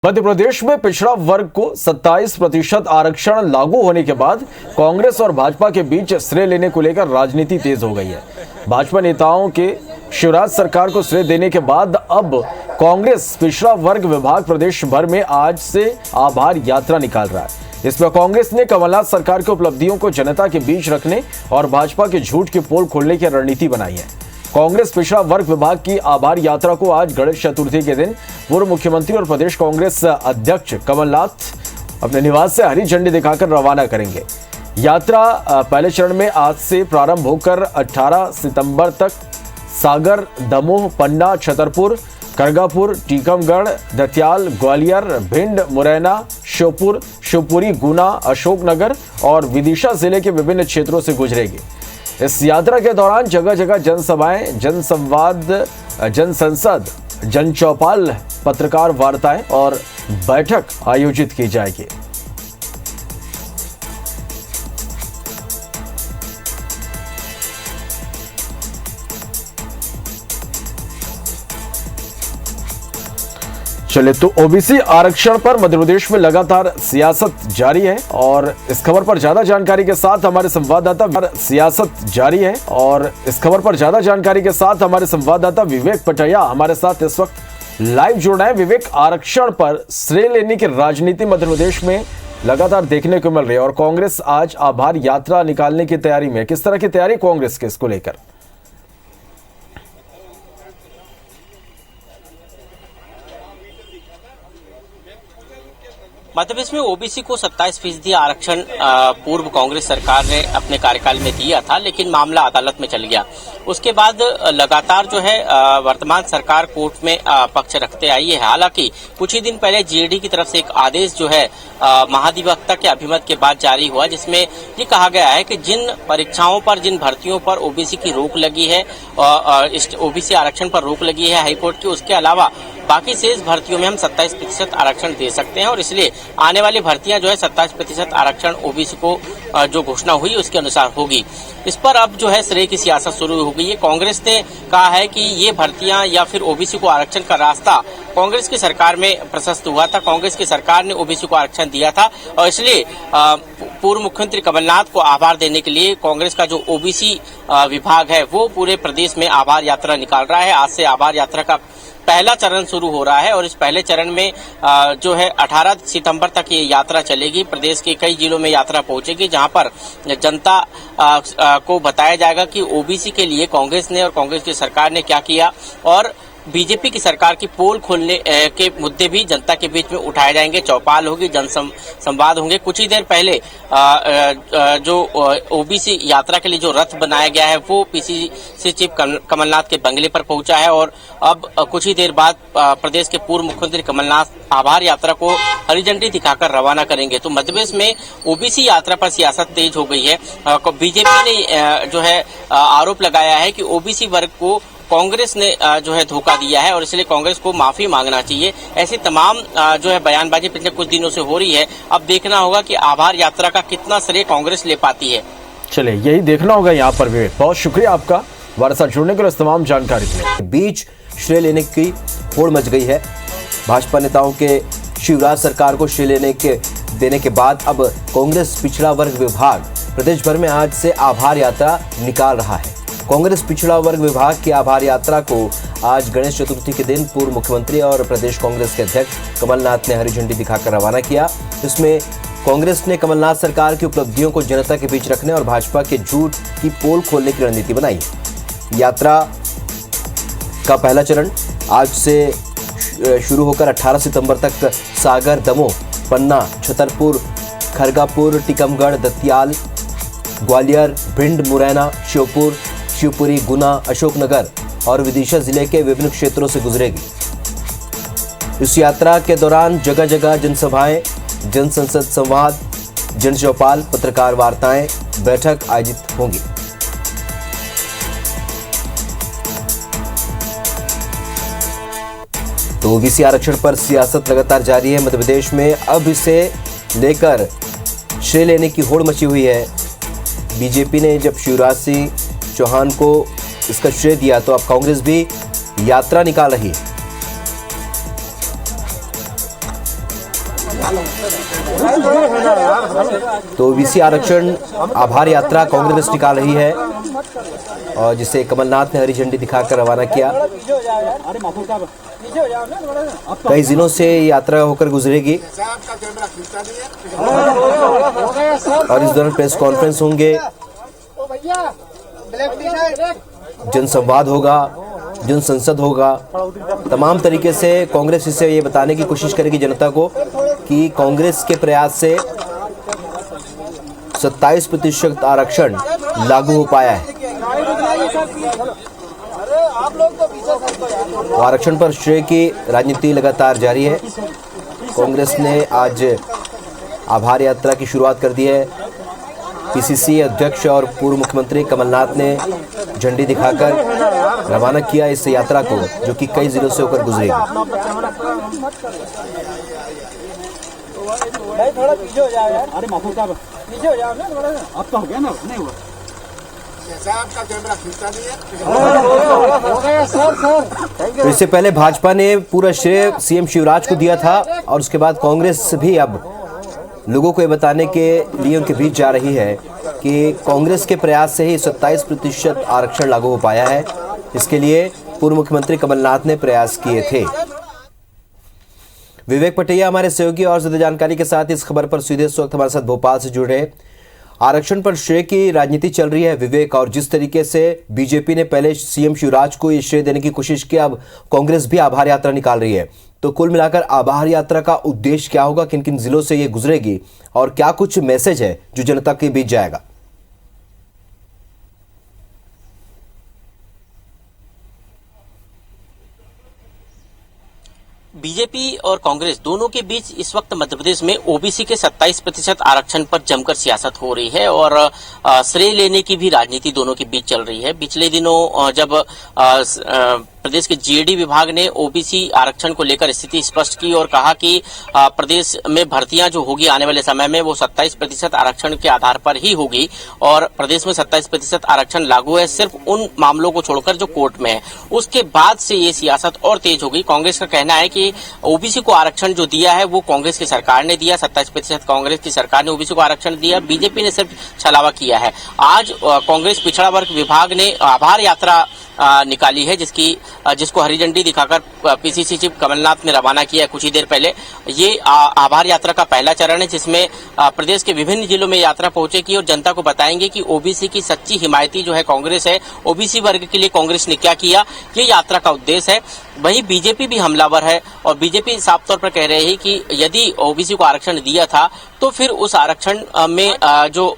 मध्य प्रदेश में पिछड़ा वर्ग को 27% आरक्षण लागू होने के बाद कांग्रेस और भाजपा के बीच श्रेय लेने को लेकर राजनीति तेज हो गई है। भाजपा नेताओं के शिवराज सरकार को श्रेय देने के बाद अब कांग्रेस पिछड़ा वर्ग विभाग प्रदेश भर में आज से आभार यात्रा निकाल रहा है। इसमें कांग्रेस ने कमलनाथ सरकार की उपलब्धियों को जनता के बीच रखने और भाजपा के झूठ की पोल खोलने की रणनीति बनाई है। कांग्रेस पिछड़ा वर्ग विभाग की आभार यात्रा को आज गणेश चतुर्थी के दिन पूर्व मुख्यमंत्री और प्रदेश कांग्रेस अध्यक्ष कमलनाथ अपने निवास से हरी झंडी दिखाकर रवाना करेंगे। यात्रा पहले चरण में आज से प्रारंभ होकर 18 सितंबर तक सागर, दमोह, पन्ना, छतरपुर, करगापुर, टीकमगढ़, दतियाल, ग्वालियर, भिंड, मुरैना, श्योपुर, शिवपुरी, गुना, अशोकनगर और विदिशा जिले के विभिन्न क्षेत्रों से गुजरेगी। इस यात्रा के दौरान जगह जगह जनसभाएं, जनसंवाद, जनसंसद, जनचौपाल, पत्रकार वार्ताएं और बैठक आयोजित की जाएगी। चले तो ओबीसी आरक्षण पर मध्य प्रदेश में लगातार सियासत जारी है और इस खबर पर ज्यादा जानकारी के साथ हमारे संवाददाता विवेक पटैया हमारे साथ इस वक्त लाइव जुड़ रहे हैं। विवेक, आरक्षण पर श्रेय लेने की राजनीति मध्य प्रदेश में लगातार देखने को मिल रही है और कांग्रेस आज आभार यात्रा निकालने की तैयारी में। किस तरह की तैयारी कांग्रेस के इसको लेकर? मध्य प्रदेश में ओबीसी को 27% आरक्षण पूर्व कांग्रेस सरकार ने अपने कार्यकाल में दिया था, लेकिन मामला अदालत में चल गया। उसके बाद लगातार जो है वर्तमान सरकार कोर्ट में पक्ष रखते आई है। हालांकि कुछ ही दिन पहले जीएडी की तरफ से एक आदेश जो है महाधिवक्ता के अभिमत के बाद जारी हुआ, जिसमें ये कहा गया है कि जिन परीक्षाओं पर, जिन भर्तियों पर ओबीसी की रोक लगी है, ओबीसी आरक्षण पर रोक लगी है हाईकोर्ट की, उसके अलावा बाकी शेष भर्तियों में हम 27% आरक्षण दे सकते हैं और इसलिए आने वाली भर्तियां जो है 27% आरक्षण ओबीसी को जो घोषणा हुई उसके अनुसार होगी। इस पर अब जो है श्रेय की सियासत शुरू हो गई है। कांग्रेस ने कहा है कि ये भर्तियां या फिर ओबीसी को आरक्षण का रास्ता कांग्रेस की सरकार में प्रशस्त हुआ था। कांग्रेस की सरकार ने ओबीसी को आरक्षण दिया था और इसलिए पूर्व मुख्यमंत्री कमलनाथ को आभार देने के लिए कांग्रेस का जो ओबीसी विभाग है वो पूरे प्रदेश में आभार यात्रा निकाल रहा है। आज से आभार यात्रा का पहला चरण शुरू हो रहा है और इस पहले चरण में जो है 18 सितंबर तक ये यात्रा चलेगी। प्रदेश के कई जिलों में यात्रा पहुंचेगी, जहां पर जनता को बताया जाएगा कि ओबीसी के लिए कांग्रेस ने और कांग्रेस की सरकार ने क्या किया और बीजेपी की सरकार की पोल खोलने के मुद्दे भी जनता के बीच में उठाए जाएंगे। चौपाल होगी, संवाद होंगे। कुछ ही देर पहले जो ओबीसी यात्रा के लिए जो रथ बनाया गया है वो पीसीसी चीफ कमलनाथ के बंगले पर पहुंचा है और अब कुछ ही देर बाद प्रदेश के पूर्व मुख्यमंत्री कमलनाथ आभार यात्रा को हरी झंडी दिखाकर रवाना करेंगे। तो मध्य प्रदेश में ओबीसी यात्रा पर सियासत तेज हो गई है। बीजेपी ने जो है आरोप लगाया है कि ओबीसी वर्ग को कांग्रेस ने जो है धोखा दिया है और इसलिए कांग्रेस को माफी मांगना चाहिए। ऐसी तमाम जो है बयानबाजी पिछले कुछ दिनों से हो रही है। अब देखना होगा कि आभार यात्रा का कितना श्रेय कांग्रेस ले पाती है। चलिए, यही देखना होगा यहाँ पर। विवेक, बहुत शुक्रिया आपका हमारे साथ जुड़ने के लिए, तमाम जानकारी के लिए। बीच श्रेय लेने की होड़ मच गई है। भाजपा नेताओं के शिवराज सरकार को श्रेय देने के बाद अब कांग्रेस पिछड़ा वर्ग विभाग प्रदेश भर में आज से आभार यात्रा निकाल रहा है। कांग्रेस पिछड़ा वर्ग विभाग की आभार यात्रा को आज गणेश चतुर्थी के दिन पूर्व मुख्यमंत्री और प्रदेश कांग्रेस के अध्यक्ष कमलनाथ ने हरी झंडी दिखाकर रवाना किया। इसमें कांग्रेस ने कमलनाथ सरकार की उपलब्धियों को जनता के बीच रखने और भाजपा के झूठ की पोल खोलने की रणनीति बनाई। यात्रा का पहला चरण आज से शुरू होकर 18 सितंबर तक सागर, दमोह, पन्ना, छतरपुर, खरगापुर, टीकमगढ़, दतियाल, ग्वालियर, भिंड, मुरैना, श्योपुर, शिवपुरी, गुना, अशोकनगर और विदिशा जिले के विभिन्न क्षेत्रों से गुजरेगी। इस यात्रा के दौरान जगह जगह जनसभाएं, जनसंसद, संवाद, जनचौपाल, पत्रकार वार्ताएं, बैठक आयोजित होंगी। तो ओबीसी आरक्षण पर सियासत लगातार जारी है। मध्य प्रदेश में अब इसे लेकर श्रेय लेने की होड़ मची हुई है। बीजेपी ने जब शिवराज सिंह चौहान को इसका श्रेय दिया तो अब कांग्रेस भी यात्रा निकाल रही है। तो ओबीसी आरक्षण आभार यात्रा कांग्रेस निकाल रही है और जिसे कमलनाथ ने हरी झंडी दिखाकर रवाना किया। कई जिलों से यात्रा होकर गुजरेगी और इस दौरान प्रेस कॉन्फ्रेंस होंगे, जनसंवाद होगा, जन संसद होगा। तमाम तरीके से कांग्रेस इसे ये बताने की कोशिश करेगी जनता को कि कांग्रेस के प्रयास से 27% आरक्षण लागू हो पाया है। तो आरक्षण पर श्रेय की राजनीति लगातार जारी है। कांग्रेस ने आज आभार यात्रा की शुरुआत कर दी है। पीसीसी अध्यक्ष और पूर्व मुख्यमंत्री कमलनाथ ने झंडी दिखाकर रवाना किया इस यात्रा को, जो कि कई जिलों से होकर गुजरेगी। थोड़ा पीछे हो जाओ यार। अरे माफूल साहब पीछे हो जाओ ना, अब तो हो गया ना, नहीं हुआ। आपका कैमरा खींचता नहीं है। हो गया सर। तो इससे पहले भाजपा ने पूरा श्रेय सीएम शिवराज को दिया था और उसके बाद कांग्रेस भी अब लोगों को ये बताने के लिए उनके बीच जा रही है कि कांग्रेस के प्रयास से ही 27% आरक्षण लागू हो पाया है। इसके लिए पूर्व मुख्यमंत्री कमलनाथ ने प्रयास किए थे। विवेक पटिया हमारे सहयोगी और ज्यादा जानकारी के साथ इस खबर पर सीधे इस वक्त हमारे साथ भोपाल से जुड़ रहे हैं। आरक्षण पर श्रेय की राजनीति चल रही है विवेक, और जिस तरीके से बीजेपी ने पहले सीएम शिवराज को ये श्रेय देने की कोशिश की, अब कांग्रेस भी आभार यात्रा निकाल रही है। तो कुल मिलाकर आभार यात्रा का उद्देश्य क्या होगा, किन किन जिलों से ये गुजरेगी और क्या कुछ मैसेज है जो जनता के बीच जाएगा? बीजेपी और कांग्रेस दोनों के बीच इस वक्त मध्य प्रदेश में ओबीसी के 27% आरक्षण पर जमकर सियासत हो रही है और श्रेय लेने की भी राजनीति दोनों के बीच चल रही है। पिछले दिनों जब प्रदेश के जीएडी विभाग ने ओबीसी आरक्षण को लेकर स्थिति स्पष्ट की और कहा कि प्रदेश में भर्तियां जो होगी आने वाले समय में वो 27% आरक्षण के आधार पर ही होगी और प्रदेश में 27% आरक्षण लागू है सिर्फ उन मामलों को छोड़कर जो कोर्ट में है। उसके बाद से ये सियासत और तेज हो गई। कांग्रेस का कहना है कि ओबीसी को आरक्षण जो दिया है वो कांग्रेस की सरकार ने दिया, 27% कांग्रेस की सरकार ने ओबीसी को आरक्षण दिया, बीजेपी ने सिर्फ छलावा किया है। आज कांग्रेस पिछड़ा वर्ग विभाग ने आभार यात्रा निकाली है जिसको हरी झंडी दिखाकर पीसीसी चीफ कमलनाथ ने रवाना किया है कुछ ही देर पहले। ये आभार यात्रा का पहला चरण है जिसमें प्रदेश के विभिन्न जिलों में यात्रा पहुंचेगी और जनता को बताएंगे कि ओबीसी की सच्ची हिमायती जो है कांग्रेस है, ओबीसी वर्ग के लिए कांग्रेस ने क्या किया, ये यात्रा का उद्देश्य है। वहीं बीजेपी भी हमलावर है और बीजेपी साफ तौर पर कह रहे हैं कि यदि ओबीसी को आरक्षण दिया था तो फिर उस आरक्षण में जो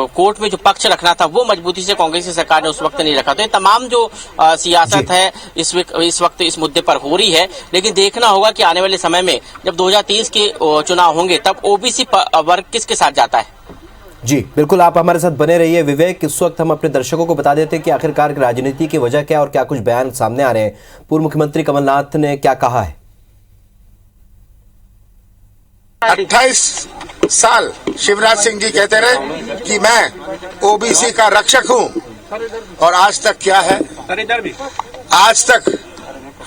कोर्ट में जो पक्ष रखना था वो मजबूती से कांग्रेस की सरकार ने उस वक्त नहीं रखा। तो ये तमाम जो सियासत है इस वक्त इस मुद्दे पर हो रही है, लेकिन देखना होगा कि आने वाले समय में जब 2023 के चुनाव होंगे तब ओबीसी वर्ग किसके साथ जाता है। जी बिल्कुल, आप हमारे साथ बने रहिए विवेक। इस वक्त हम अपने दर्शकों को बता देते हैं कि आखिरकार राजनीति की वजह क्या और क्या कुछ बयान सामने आ रहे हैं। पूर्व मुख्यमंत्री कमलनाथ ने क्या कहा है? 28 साल शिवराज सिंह जी कहते रहे कि मैं ओबीसी का रक्षक हूं और आज तक क्या है, आज तक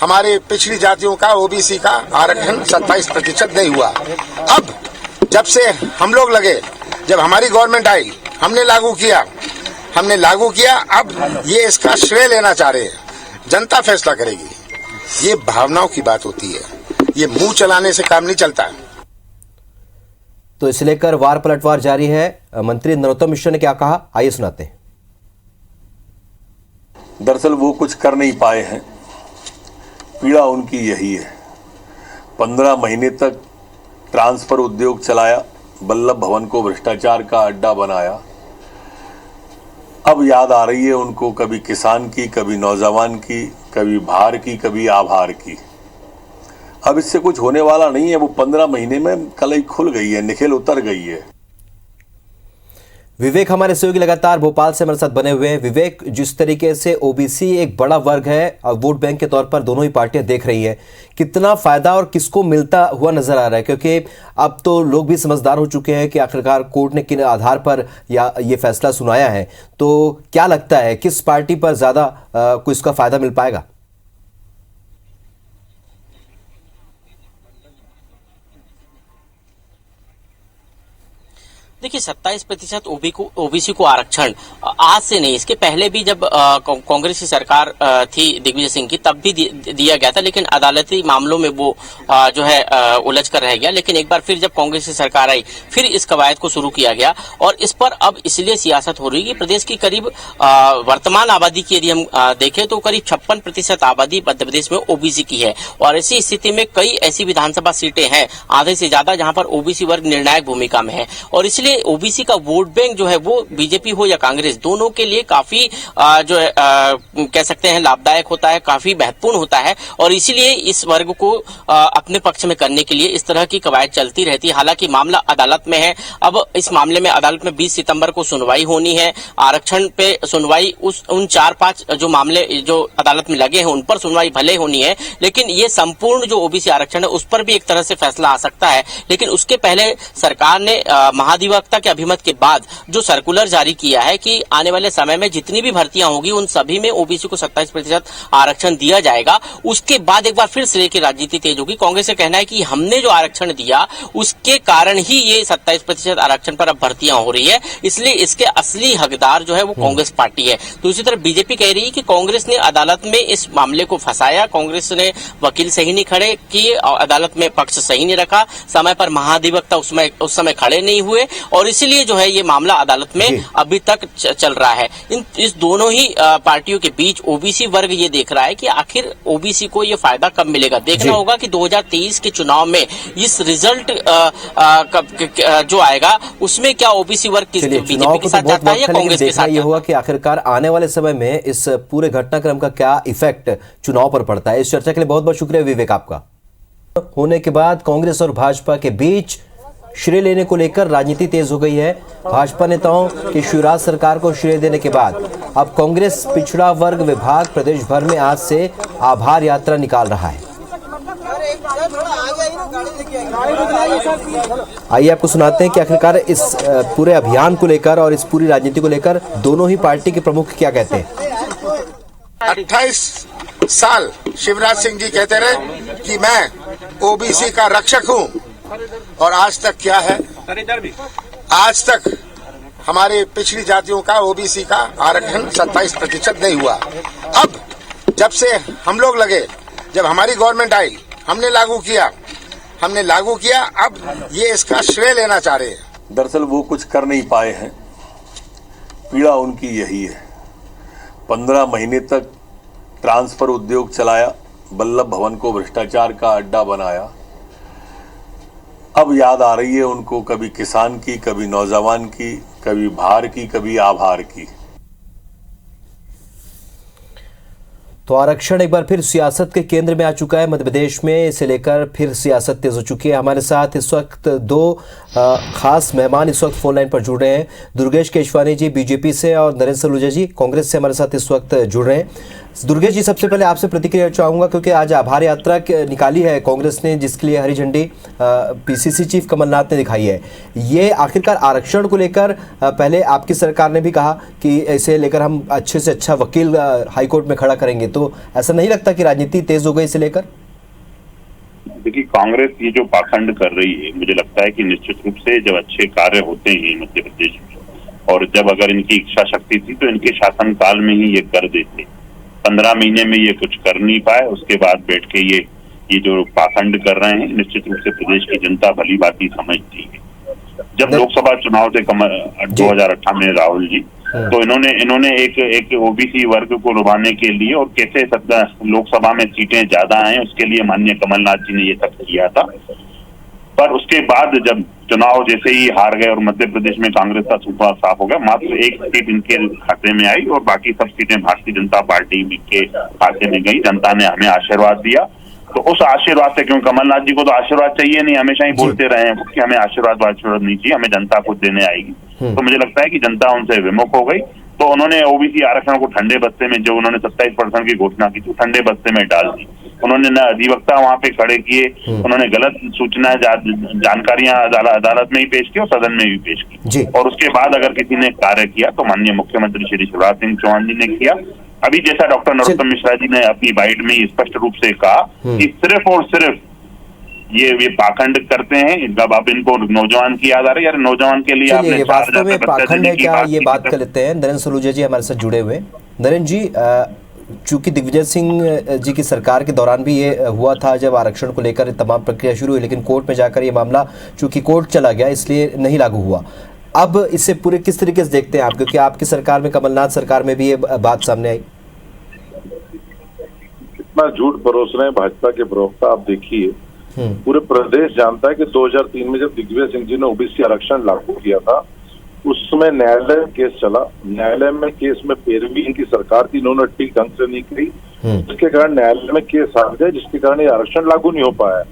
हमारे पिछड़ी जातियों का ओबीसी का आरक्षण 27% नहीं हुआ। अब जब से हम लोग लगे, जब हमारी गवर्नमेंट आई, हमने लागू किया, अब ये इसका श्रेय लेना चाह रहे हैं। जनता फैसला करेगी। ये भावनाओं की बात होती है, ये मुंह चलाने से काम नहीं चलता है। तो इसे लेकर वार पलटवार जारी है। मंत्री नरोत्तम मिश्र ने क्या कहा, आइए सुनाते हैं। दरअसल वो कुछ कर नहीं पाए हैं, पीड़ा उनकी यही है। 15 महीने तक ट्रांसफर उद्योग चलाया, वल्लभ भवन को भ्रष्टाचार का अड्डा बनाया। अब याद आ रही है उनको कभी किसान की, कभी नौजवान की, कभी भार की, कभी आभार की। अब इससे कुछ होने वाला नहीं है। वो 15 महीने में कलई खुल गई है, निखेल उतर गई है। विवेक हमारे सहयोगी लगातार भोपाल से हमारे साथ बने हुए हैं। विवेक, जिस तरीके से ओबीसी एक बड़ा वर्ग है और वोट बैंक के तौर पर दोनों ही पार्टियां देख रही है, कितना फायदा और किसको मिलता हुआ नजर आ रहा है? क्योंकि अब तो लोग भी समझदार हो चुके हैं कि आखिरकार कोर्ट ने किन आधार पर या ये फैसला सुनाया है। तो क्या लगता है किस पार्टी पर ज्यादा को इसका फायदा मिल पाएगा? देखिए 27% ओबीसी को आरक्षण आज से नहीं, इसके पहले भी जब कांग्रेस की सरकार थी दिग्विजय सिंह की, तब भी दिया गया था, लेकिन अदालती मामलों में वो जो है उलझ कर रह गया। लेकिन एक बार फिर जब कांग्रेस की सरकार आई, फिर इस कवायद को शुरू किया गया और इस पर अब इसलिए सियासत हो रही है कि प्रदेश की करीब वर्तमान आबादी की यदि हम देखें तो करीब 56% आबादी मध्य प्रदेश में ओबीसी की है और ऐसी स्थिति में कई ऐसी विधानसभा सीटें हैं, आधे से ज्यादा, जहां पर ओबीसी वर्ग निर्णायक भूमिका में है और इसलिए ओबीसी का वोट बैंक जो है वो बीजेपी हो या कांग्रेस, दोनों के लिए काफी जो है कह सकते हैं लाभदायक होता है, काफी महत्वपूर्ण होता है और इसीलिए इस वर्ग को अपने पक्ष में करने के लिए इस तरह की कवायद चलती रहती है। हालांकि मामला अदालत में है, अब इस मामले में अदालत में 20 सितंबर को सुनवाई होनी है। आरक्षण पे सुनवाई उन 4-5 जो मामले जो अदालत में लगे हैं उन पर सुनवाई भले होनी है, लेकिन ये संपूर्ण जो ओबीसी आरक्षण है उस पर भी एक तरह से फैसला आ सकता है। लेकिन उसके पहले सरकार ने महाधिवक्ता के अभिमत के बाद जो सर्कुलर जारी किया है कि आने वाले समय में जितनी भी भर्तियां होगी उन सभी में ओबीसी को 27% आरक्षण दिया जाएगा। उसके बाद एक बार फिर श्रेय की राजनीति तेज होगी। कांग्रेस का कहना है कि हमने जो आरक्षण दिया उसके कारण ही ये 27% आरक्षण पर अब भर्तियां हो रही है, इसलिए इसके असली हकदार जो है वो कांग्रेस पार्टी है। दूसरी तरफ बीजेपी कह रही है कि कांग्रेस ने अदालत में इस मामले को फंसाया, कांग्रेस ने वकील सही नहीं खड़े किए, अदालत में पक्ष सही नहीं रखा, समय पर महाधिवक्ता उस समय खड़े नहीं हुए और इसीलिए जो है ये मामला अदालत में अभी तक चल रहा है। इस दोनों ही पार्टियों के बीच ओबीसी वर्ग ये देख रहा है कि आखिर ओबीसी को ये फायदा कब मिलेगा। देखना होगा कि 2023 के चुनाव में इस रिजल्ट जो आएगा उसमें क्या ओबीसी वर्ग बीजेपी के साथ जाता है या कांग्रेस के साथ। ये होगा कि आखिरकार आने वाले समय में इस पूरे घटनाक्रम का क्या इफेक्ट चुनाव पर पड़ता है। इस चर्चा के लिए बहुत बहुत शुक्रिया विवेक आपका। होने के बाद कांग्रेस और भाजपा के बीच श्रेय लेने को लेकर राजनीति तेज हो गई है। भाजपा नेताओं की शिवराज सरकार को श्रेय देने के बाद अब कांग्रेस पिछड़ा वर्ग विभाग प्रदेश भर में आज से आभार यात्रा निकाल रहा है। आइए आपको सुनाते हैं कि आखिरकार इस पूरे अभियान को लेकर और इस पूरी राजनीति को लेकर दोनों ही पार्टी के प्रमुख क्या कहते हैं। 28 साल शिवराज सिंह जी कहते रहे कि मैं ओबीसी का रक्षक हूं और आज तक क्या है, आज तक हमारे पिछड़ी जातियों का ओबीसी का आरक्षण 27% नहीं हुआ। अब जब से हम लोग लगे, जब हमारी गवर्नमेंट आई, हमने लागू किया, अब ये इसका श्रेय लेना चाह रहे हैं। दरअसल वो कुछ कर नहीं पाए हैं, पीड़ा उनकी यही है। 15 महीने तक ट्रांसफर उद्योग चलाया, बल्लभ भवन को भ्रष्टाचार का अड्डा बनाया। अब याद आ रही है उनको कभी किसान की, कभी नौजवान की, कभी भार की, कभी आभार की। तो आरक्षण एक बार फिर सियासत के केंद्र में आ चुका है मध्य प्रदेश में। इसे लेकर फिर सियासत तेज हो चुकी है। हमारे साथ इस वक्त दो खास मेहमान इस वक्त फोन लाइन पर जुड़ रहे हैं। दुर्गेश केशवानी जी बीजेपी से और नरेंद्र सलूजा जी कांग्रेस से हमारे साथ इस वक्त जुड़ रहे हैं। दुर्गेश जी, सबसे पहले आपसे प्रतिक्रिया चाहूंगा क्योंकि आज आभार यात्रा निकाली है कांग्रेस ने, जिसके लिए हरी झंडी पीसीसी चीफ कमलनाथ ने दिखाई है। ये आखिरकार आरक्षण को लेकर पहले आपकी सरकार ने भी कहा कि इसे लेकर हम अच्छे से अच्छा वकील हाईकोर्ट में खड़ा करेंगे, तो ऐसा नहीं लगता कि राजनीति तेज हो गई इसे लेकर? देखिए, कांग्रेस ये जो पाखंड कर रही है, मुझे लगता है कि निश्चित रूप से जब अच्छे कार्य होते हैं मध्य प्रदेश में और जब अगर इनकी इच्छा शक्ति थी तो इनके शासनकाल में ही ये कर देते। 15 महीने में ये कुछ कर नहीं पाए, उसके बाद बैठ के ये जो पाखंड कर रहे हैं, निश्चित रूप से प्रदेश की जनता भली भांति समझती है। जब लोकसभा चुनाव थे 2018 में राहुल जी, तो इन्होंने एक ओबीसी वर्ग को लुभाने के लिए और कैसे लोकसभा में सीटें ज्यादा आए उसके लिए माननीय कमलनाथ जी ने ये सब किया था। पर उसके बाद जब चुनाव जैसे ही हार गए और मध्य प्रदेश में कांग्रेस का सूपा साफ हो गया, मात्र एक सीट इनके खाते में आई और बाकी सब सीटें भारतीय जनता पार्टी के खाते में गई। जनता ने हमें आशीर्वाद दिया, तो उस आशीर्वाद से, क्यों कमलनाथ जी को तो आशीर्वाद चाहिए नहीं, हमेशा ही बोलते रहे हैं कि हमें आशीर्वाद नहीं चाहिए, हमें जनता खुद देने आएगी। तो मुझे लगता है कि जनता उनसे विमुख हो गई, तो उन्होंने ओबीसी आरक्षण को ठंडे बस्ते में, जो उन्होंने 27% की घोषणा की थी, ठंडे बस्ते में डाल दी। उन्होंने न अधिवक्ता वहां पे खड़े किए, उन्होंने गलत सूचना जानकारियां अदालत में ही पेश की और सदन में भी पेश की। और उसके बाद अगर किसी ने कार्य किया तो माननीय मुख्यमंत्री श्री शिवराज सिंह चौहान जी ने किया। अभी जैसा डॉक्टर नरोत्तम मिश्रा जी ने अपनी बाइट में स्पष्ट रूप से कहा कि सिर्फ और सिर्फ ये पाखंड करते हैं। जब अब इनको नौजवान की याद आ रही है, यार नौजवान के लिए चलिए, आपने वास्तव में पाखंड है क्या, ये बात की कर लेते हैं। नरेंद्र सलूजा जी हमारे साथ जुड़े हुए। नरेंद्र जी, चूंकि दिग्विजय सिंह जी की सरकार के दौरान भी ये हुआ था, जब आरक्षण को लेकर तमाम प्रक्रिया शुरू हुई, लेकिन कोर्ट में जाकर ये मामला चूंकि कोर्ट चला गया इसलिए नहीं लागू हुआ। अब इसे पूरे किस तरीके से देखते हैं आप, क्योंकि आपकी सरकार में, कमलनाथ सरकार में भी ये बात सामने आई। कितना झूठ परोस रहे हैं भाजपा के प्रवक्ता, आप देखिए। पूरे प्रदेश जानता है कि 2003 में जब दिग्विजय सिंह जी ने ओबीसी आरक्षण लागू किया था, उस समय न्यायालय में केस चला। न्यायालय में केस में पैरवी इनकी सरकार थी, इन्होंने ठीक ढंग से नहीं की, जिसके कारण न्यायालय में केस हार गए, जिसके कारण ये आरक्षण लागू नहीं हो पाया।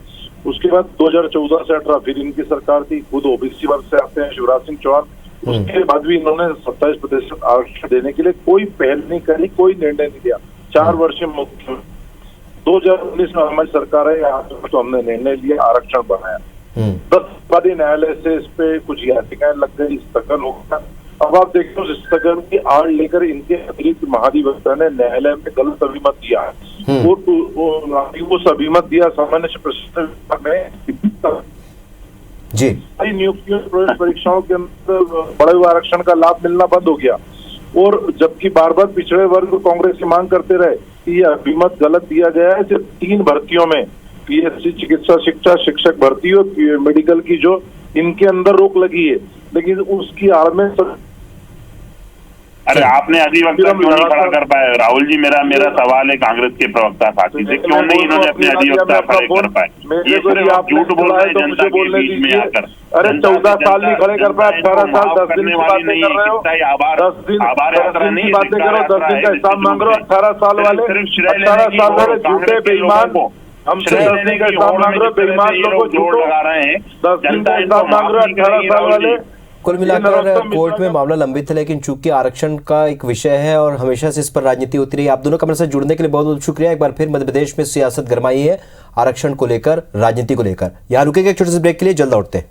उसके बाद 2014 से 18 फिर इनकी सरकार थी, खुद ओबीसी वर्ग से आते हैं शिवराज सिंह चौहान। उसके बाद भी इन्होंने 27% आरक्षण देने के लिए कोई पहल नहीं करी, कोई निर्णय नहीं लिया। 4 वर्ष में मुख्य 2019 में हमारी सरकार है, यहाँ तो हमने निर्णय लिया, आरक्षण बढ़ाया। 10 बाद न्यायालय से इस पे कुछ याचिकाएं लग गई, स्थगन हो गया। अब आप देखते हो स्थगन की आड़ लेकर इनके अतिरिक्त महाधिवक्ता ने न्यायालय में गलत अभिमत दिया। वो अभिमत दिया सामान्य प्रशासन विभाग ने जी, नियुक्तियों प्रवेश परीक्षाओं के अंदर बड़े हुए आरक्षण का लाभ मिलना बंद हो गया। और जबकि बार बार पिछड़े वर्ग कांग्रेस की मांग करते रहे कि यह अभिमत गलत दिया गया है। सिर्फ 3 भर्तियों में, पीएससी, चिकित्सा शिक्षा, शिक्षक भर्ती और मेडिकल की जो इनके अंदर रोक लगी है, लेकिन उसकी आड़ में अरे आपने अधिवक्ता क्यों नहीं खड़ा कर पाए? राहुल जी, मेरा सवाल है कांग्रेस के प्रवक्ता साथी से, क्यों नहीं इन्होंने अपने अधिवक्ता खड़े कर पाए? ये सिर्फ आप झूठ बोल रहे हैं जनता के बीच में आकर। अरे 14 साल नहीं खड़े कर पाए, 18 साल 10 दिन की बातें कर रहे हो, 10 दिन की बातें करो, 10 दिन का हिसाब मांग रहे हो। 18 साल वाले, 18 साल वाले झूठे बेईमान, हम 10 दिन का हिसाब मांग रहे हो, बेईमान लोगों को झूठ लगा रहे हैं। 10 दिन का हिसाब मांग रहे हो 18 साल वाले। कुल मिलाकर कोर्ट में मामला लंबित है, लेकिन चूंकि आरक्षण का एक विषय है और हमेशा से इस पर राजनीति होती रही। आप दोनों का मेरे साथ जुड़ने के लिए बहुत बहुत शुक्रिया। एक बार फिर मध्य प्रदेश में सियासत गरमाई है आरक्षण को लेकर, राजनीति को लेकर। यहाँ रुकेगा एक छोटे से ब्रेक के लिए, जल्द लौटते हैं।